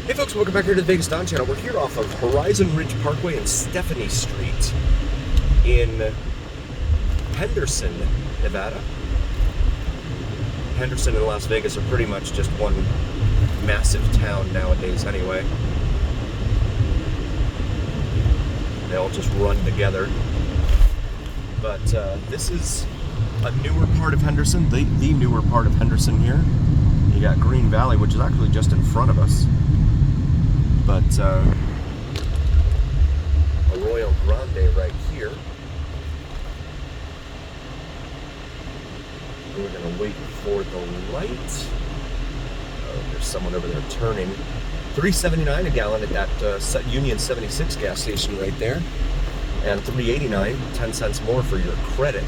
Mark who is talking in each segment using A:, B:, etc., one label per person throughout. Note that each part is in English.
A: Hey folks, welcome back here to the Vegas Don Channel. We're here off of Horizon Ridge Parkway and Stephanie Street in Henderson, Nevada. Henderson and Las Vegas are pretty much just one massive town nowadays anyway. They all just run together. But this is a newer part of Henderson, the newer part of Henderson here. You got Green Valley, which is actually just in front of us. But Arroyo Grande right here. We're gonna wait for the light. Oh, there's someone over there turning. $3.79 a gallon at that Union 76 gas station right there, and $3.89, 10 cents more for your credit,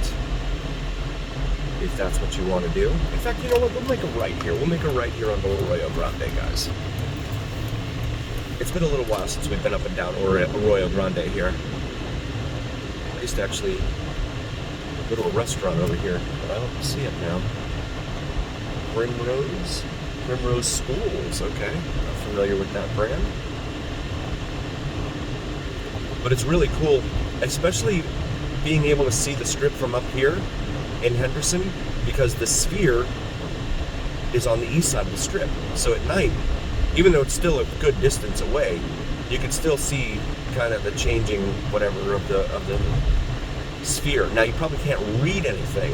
A: if that's what you want to do. In fact, you know what? We'll make a right here. We'll make a right here on the Arroyo Grande, guys. It's been a little while since we've been up and down Arroyo Grande here. I used to actually go to a restaurant over here, but I don't see it now. Primrose Schools, okay. Not familiar with that brand. But it's really cool, especially being able to see the strip from up here in Henderson, because the Sphere is on the east side of the strip. So at night, even though it's still a good distance away, you can still see kind of the changing whatever of the Sphere. Now you probably can't read anything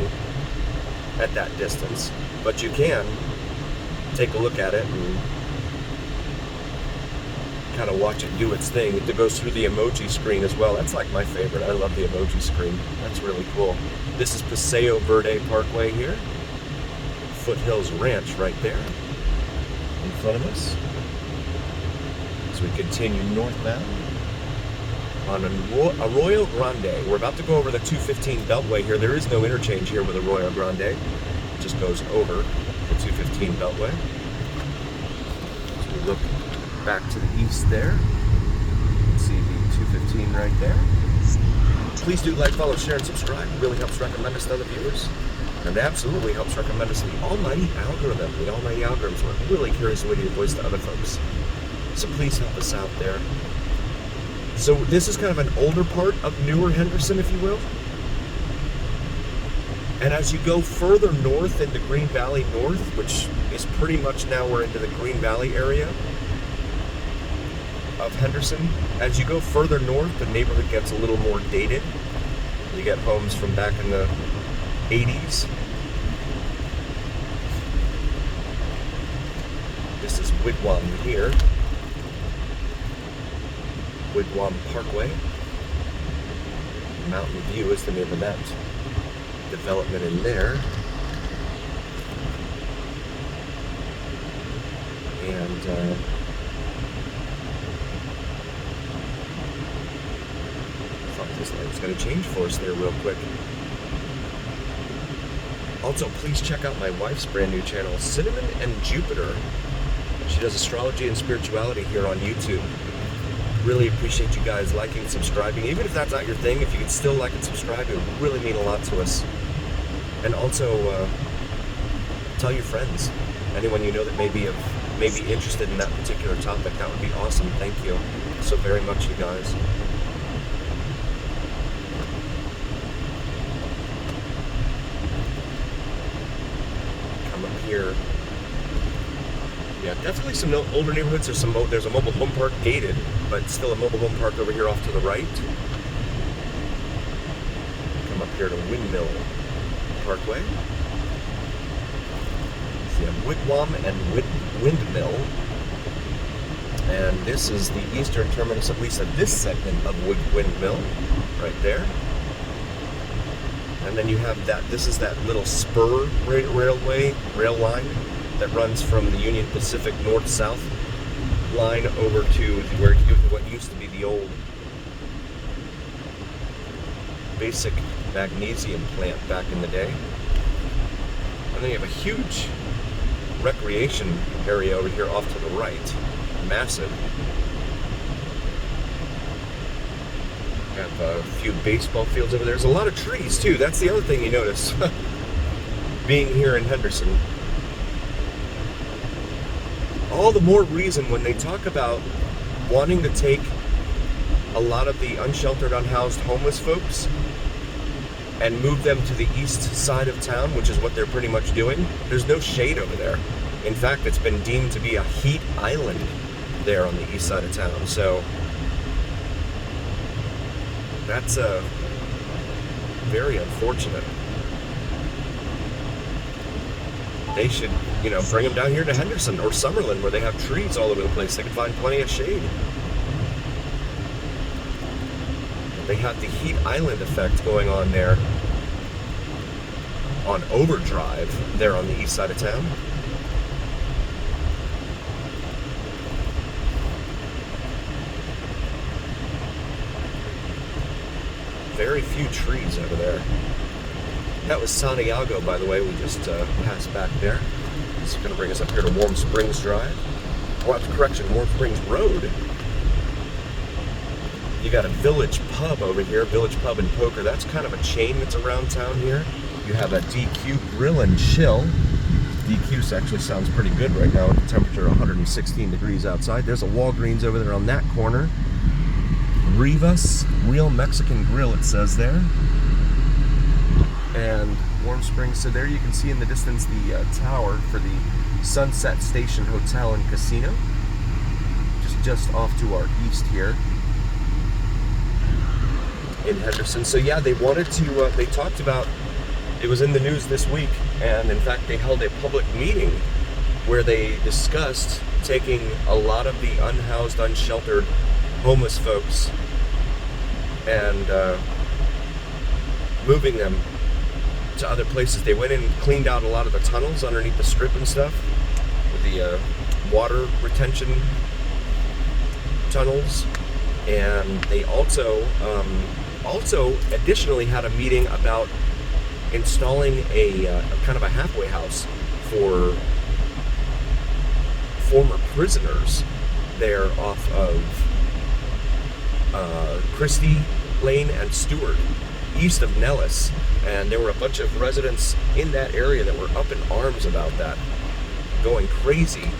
A: at that distance, but you can take a look at it and kind of watch it do its thing. It goes through the emoji screen as well. That's like my favorite. I love the emoji screen. That's really cool. This is Paseo Verde Parkway here. Foothills Ranch right there in front of us. As we continue northbound on Arroyo Grande. We're about to go over the 215 Beltway here. There is no interchange here with Arroyo Grande. It just goes over the 215 Beltway. As we look back to the east there, you can see the 215 right there. Please do like, follow, share, and subscribe. It really helps recommend us to other viewers. And it absolutely helps recommend us to the almighty algorithm. The almighty algorithms work really carries away to your voice to other folks. So please help us out there. So this is kind of an older part of newer Henderson, if you will. And as you go further north into Green Valley North, which is pretty much now we're into the Green Valley area of Henderson, as you go further north, the neighborhood gets a little more dated. You get homes from back in the 80s. This is Wigwam here. Wigwam Parkway. Mountain View is the name of that development in there. And I thought this light was going to change for us there real quick. Also, please check out my wife's brand new channel, Cinnamon and Jupiter. She does astrology and spirituality here on YouTube. Really appreciate you guys liking and subscribing. Even if that's not your thing, if you could still like and subscribe, it would really mean a lot to us. And also, tell your friends, anyone you know that may be interested in that particular topic. That would be awesome. Thank you so very much, you guys. Come up here. Yeah, definitely some older neighborhoods. There's a mobile home park gated, but still a mobile home park over here off to the right. Come up here to Windmill Parkway. So you have Wigwam and Windmill. And this is the eastern terminus, at least of this segment of Windmill, right there. And then you have that, this is that little spur rail line that runs from the Union Pacific north-south line over to what used to be the old basic magnesium plant back in the day. And then you have a huge recreation area over here off to the right. Massive. Have a few baseball fields over there. There's a lot of trees too. That's the other thing you notice being here in Henderson. all the more reason when they talk about wanting to take a lot of the unsheltered, unhoused homeless folks and move them to the east side of town, which is what they're pretty much doing. There's no shade over there. In fact, it's been deemed to be a heat island there on the east side of town. So that's very unfortunate. They should, bring them down here to Henderson or Summerlin, where they have trees all over the place. They can find plenty of shade. They have the heat island effect going on there on overdrive there on the east side of town. Very few trees over there. That was Santiago, by the way. We just passed back there. It's going to bring us up here to Warm Springs Drive. Oh, that's correction, Warm Springs Road. You got a Village Pub over here, Village Pub and Poker. That's kind of a chain that's around town here. You have a DQ Grill and Chill. DQ actually sounds pretty good right now with the temperature 116 degrees outside. There's a Walgreens over there on that corner. Rivas, Real Mexican Grill, it says there. And Warm Springs. So there you can see in the distance the tower for the Sunset Station Hotel and Casino. Just off to our east here in Henderson. So yeah, they wanted to, they talked about, it was in the news this week, and in fact they held a public meeting where they discussed taking a lot of the unhoused, unsheltered homeless folks and moving them to other places. They went in and cleaned out a lot of the tunnels underneath the strip and stuff with the water retention tunnels, and they also additionally had a meeting about installing a kind of a halfway house for former prisoners there off of Christie Lane and Stewart, east of Nellis. And there were a bunch of residents in that area that were up in arms about that, going crazy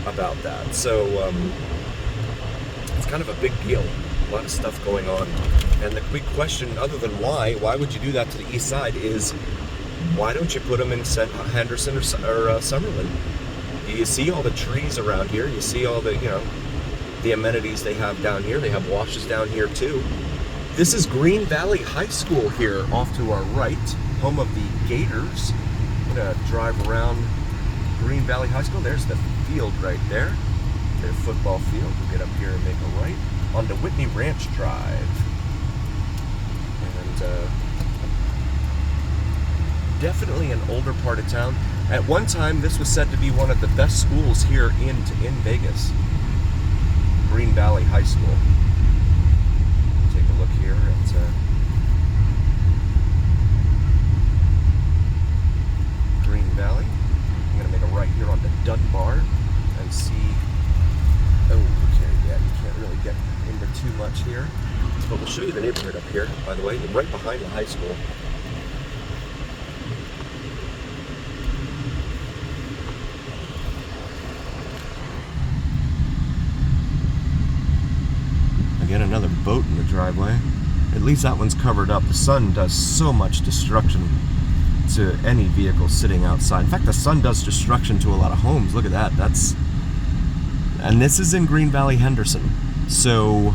A: about that. So it's kind of a big deal. A lot of stuff going on. And the big question, other than why would you do that to the east side, is why don't you put them in Henderson or Summerlin? You see all the trees around here. You see all the, the amenities they have down here. They have washes down here too. This is Green Valley High School here off to our right, home of the Gators. I'm gonna drive around Green Valley High School. There's the field right there, their football field. We'll get up here and make a right onto Whitney Ranch Drive. And definitely an older part of town. At one time, this was said to be one of the best schools here in Vegas. Green Valley High School. Take a look here at Green Valley. I'm going to make a right here onto Dunbar and see. Oh, okay, yeah, you can't really get into too much here. But we'll show you the neighborhood up here, by the way, right behind the high school. Again, another boat in the driveway. At least that one's covered up. The sun does so much destruction to any vehicle sitting outside. In fact, the sun does destruction to a lot of homes. Look at that. And this is in Green Valley, Henderson. So,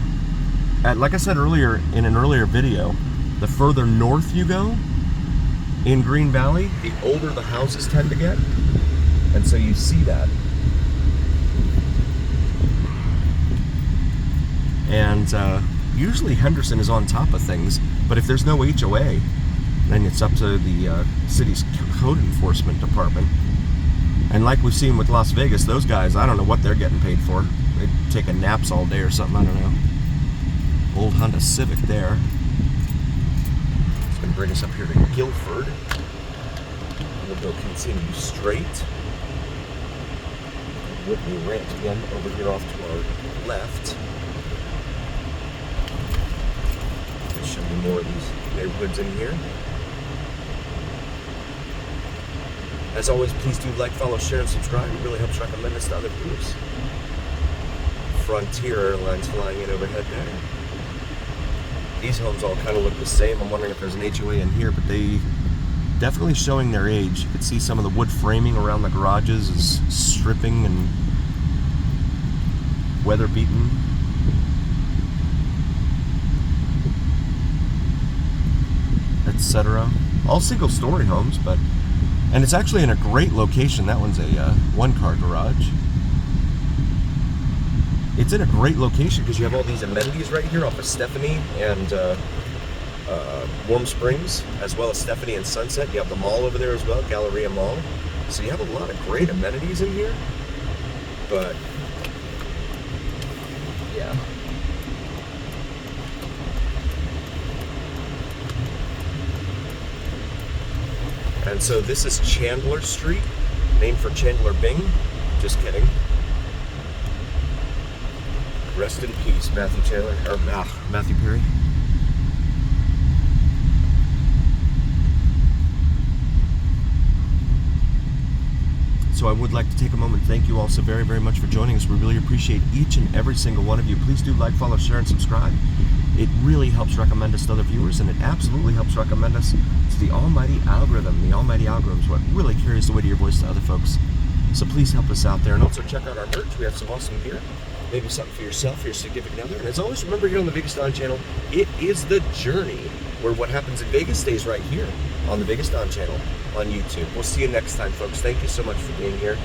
A: like I said earlier in an earlier video, the further north you go in Green Valley, the older the houses tend to get. And so you see that. And usually Henderson is on top of things, but if there's no HOA, then it's up to the city's code enforcement department. And like we've seen with Las Vegas, those guys, I don't know what they're getting paid for. They're taking naps all day or something, I don't know. Old Honda Civic there. It's going to bring us up here to Guilford. We'll go continue straight. Whitney Ranch again, over here off to our left. I'll show you more of these neighborhoods in here. As always, please do like, follow, share, and subscribe. It really helps recommend us to other viewers. Frontier Airlines flying in overhead there. These homes all kind of look the same. I'm wondering if there's an HOA in here, but they definitely showing their age. You can see some of the wood framing around the garages is stripping and weather beaten. Etc. All single story homes, and it's actually in a great location. That one's a one-car garage. It's in a great location because you have all these amenities right here off of Stephanie and Warm Springs, as well as Stephanie and Sunset. You have the mall over there as well, Galleria Mall. So you have a lot of great amenities in here. But yeah. And so this is Chandler Street, named for Chandler Bing. Just kidding. Rest in peace, Matthew Chandler, or Matthew Perry. So I would like to take a moment and thank you all so very, very much for joining us. We really appreciate each and every single one of you. Please do like, follow, share, and subscribe. It really helps recommend us to other viewers, and it absolutely helps recommend us to the almighty algorithm. The almighty algorithm is what really carries the weight of your voice to other folks. So please help us out there. And also check out our merch. We have some awesome gear. Maybe something for yourself or your significant other. And as always, remember here on the Vegas Don channel, it is the journey where what happens in Vegas stays right here on the Vegas Don channel on YouTube. We'll see you next time, folks. Thank you so much for being here.